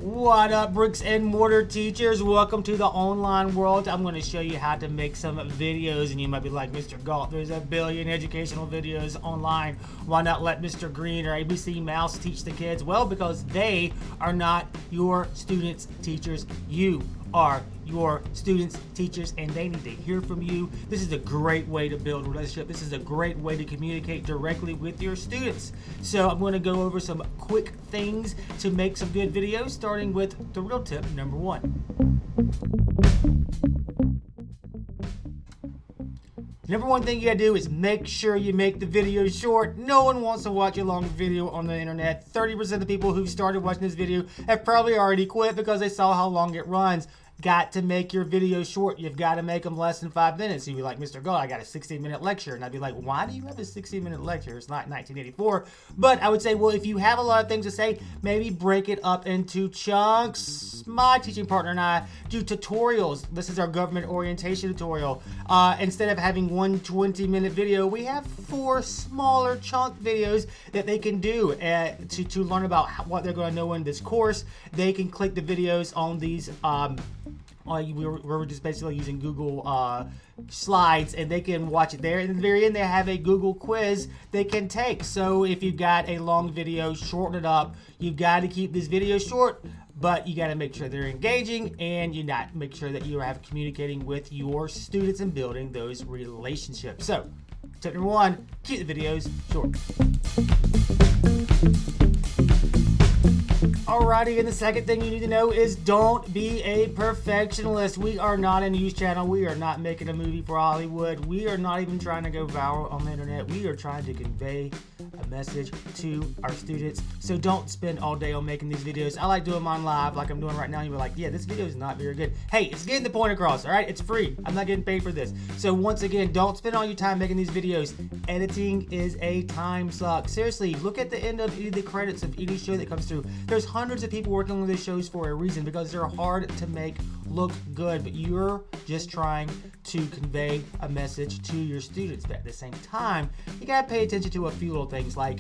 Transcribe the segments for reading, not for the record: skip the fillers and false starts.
What up, Bricks and Mortar teachers? Welcome to the online world. I'm going to show you how to make some videos, and you might be like, Mr. Galt, there's a billion educational videos online. Why not let Mr. Green or ABC Mouse teach the kids? Well, because they are not your students' teachers. You are your students' teachers, and they need to hear from you. This is a great way to build a relationship. This is a great way to communicate directly with your students. So I'm going to go over some quick things to make some good videos, starting with the real tip number one. Number one thing you gotta do is make sure you make the video short. No one wants to watch a long video on the internet. 30% of the people who started watching this video have probably already quit because they saw how long it runs. Got to make your video short. You've got to make them less than 5 minutes. You'd be like, Mr. Gold, I got a 60-minute lecture. And I'd be like, why do you have a 60-minute lecture? It's not 1984. But I would say, well, if you have a lot of things to say, maybe break it up into chunks. My teaching partner and I do tutorials. This is our government orientation tutorial. Instead of having one 20-minute video, we have 4 smaller chunk videos that they can do to learn about what they're going to know in this course. They can click the videos on these we're just basically using Google Slides, and they can watch it there. And at the very end, they have a Google quiz they can take. So if you've got a long video, shorten it up. You've got to keep this video short, but you got to make sure they're engaging, and you not make sure that you are communicating with your students and building those relationships. So tip number one, keep the videos short. Alrighty, and the second thing you need to know is don't be a perfectionist. We are not a news channel. We are not making a movie for Hollywood. We are not even trying to go viral on the internet. We are trying to convey a message to our students. So don't spend all day on making these videos. I like doing mine live like I'm doing right now. You're like, yeah, this video is not very good. Hey, it's getting the point across, all right? It's free. I'm not getting paid for this. So once again, don't spend all your time making these videos. Editing is a time suck. Seriously, look at the end of the credits of any show that comes through. There's hundreds of people working on these shows for a reason, because they're hard to make look good, but you're just trying to convey a message to your students. But at the same time, you gotta pay attention to a few little things, like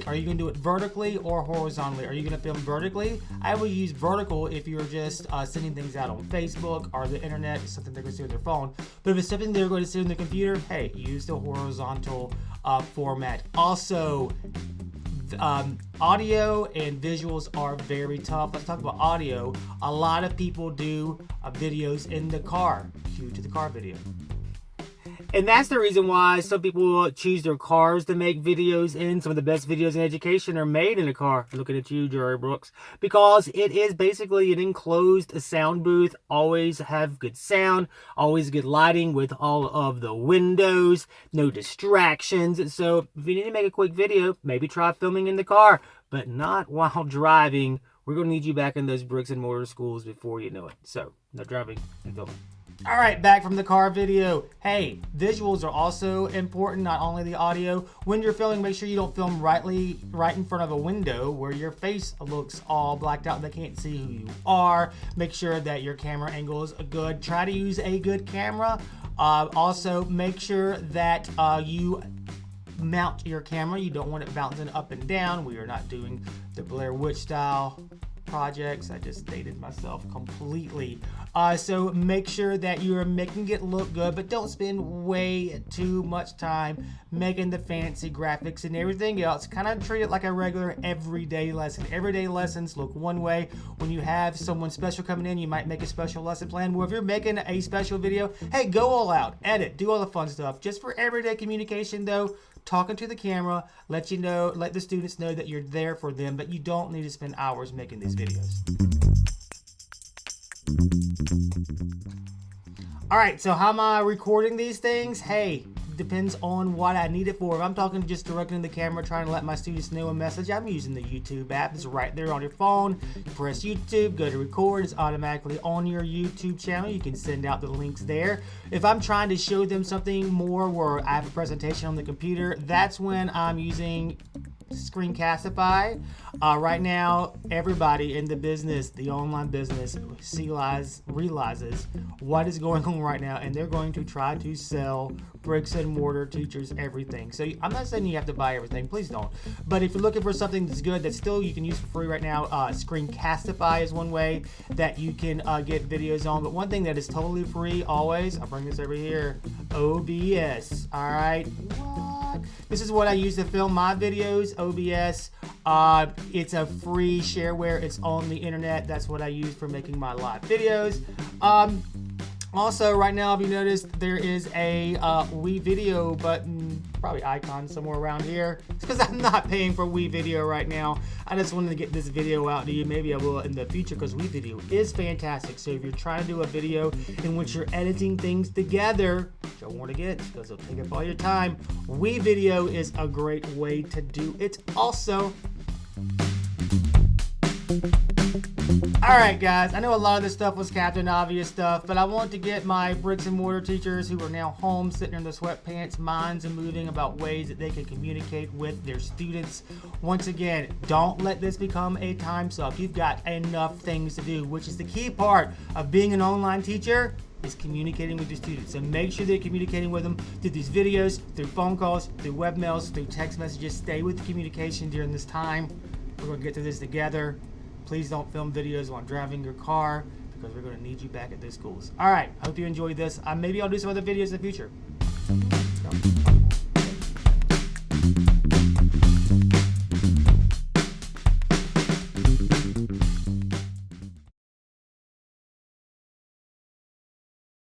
are you gonna do it vertically or horizontally? Are you gonna film vertically? I would use vertical if you're just sending things out on Facebook or the internet. It's something they're gonna see on their phone. But if it's something they're going to see on the computer, hey, use the horizontal format. Also, audio and visuals are very tough. Let's talk about audio. A lot of people do videos in the car. Cue to the car video. And that's the reason why some people choose their cars to make videos in. Some of the best videos in education are made in a car. Looking at you, Jerry Brooks. Because it is basically an enclosed sound booth. Always have good sound. Always good lighting with all of the windows. No distractions. So if you need to make a quick video, maybe try filming in the car. But not while driving. We're going to need you back in those bricks and mortar schools before you know it. So, no driving and filming. All right, back from the car video. Hey, visuals are also important, not only the audio. When you're filming, make sure you don't film right in front of a window where your face looks all blacked out and they can't see who you are. Make sure that your camera angle is good. Try to use a good camera. Also, make sure that you mount your camera. You don't want it bouncing up and down. We are not doing the Blair Witch style projects. I just dated myself completely. So make sure that you're making it look good, but don't spend way too much time making the fancy graphics and everything else. Kind of treat it like a regular everyday lesson. Everyday lessons look one way. When you have someone special coming in, you might make a special lesson plan. Well, if you're making a special video, hey, go all out, edit, do all the fun stuff. Just for everyday communication though, talking to the camera, let the students know that you're there for them, but you don't need to spend hours making these videos. All right, so how am I recording these things? Hey, depends on what I need it for. If I'm talking just directly to the camera, trying to let my students know a message, I'm using the YouTube app. It's right there on your phone. You press YouTube, go to record. It's automatically on your YouTube channel. You can send out the links there. If I'm trying to show them something more where I have a presentation on the computer, that's when I'm using Screencastify. Right now, everybody in the business, the online business, realizes what is going on right now, and they're going to try to sell bricks and mortar teachers everything. So I'm not saying you have to buy everything, please don't. But if you're looking for something that's good, that still you can use for free right now, Screencastify is one way that you can get videos on. But one thing that is totally free always, I'll bring this over here, OBS. All right. What? This is what I use to film my videos, OBS. It's a free shareware. It's on the internet. That's what I use for making my live videos. Also, right now, if you noticed, there is a WeVideo button, probably icon somewhere around here. It's because I'm not paying for WeVideo right now. I just wanted to get this video out to you. Maybe I will in the future because WeVideo is fantastic. So if you're trying to do a video in which you're editing things together, which I want to get because it'll take up all your time, WeVideo is a great way to do it also. Alright guys, I know a lot of this stuff was Captain Obvious stuff, but I want to get my bricks and mortar teachers who are now home sitting in their sweatpants, minds and moving about ways that they can communicate with their students. Once again, don't let this become a time suck. You've got enough things to do, which is the key part of being an online teacher, is communicating with your students. So make sure that you're communicating with them through these videos, through phone calls, through webmails, through text messages. Stay with the communication during this time. We're going to get through this together. Please don't film videos while driving your car because we're going to need you back at those schools. All right, hope you enjoyed this. Maybe I'll do some other videos in the future.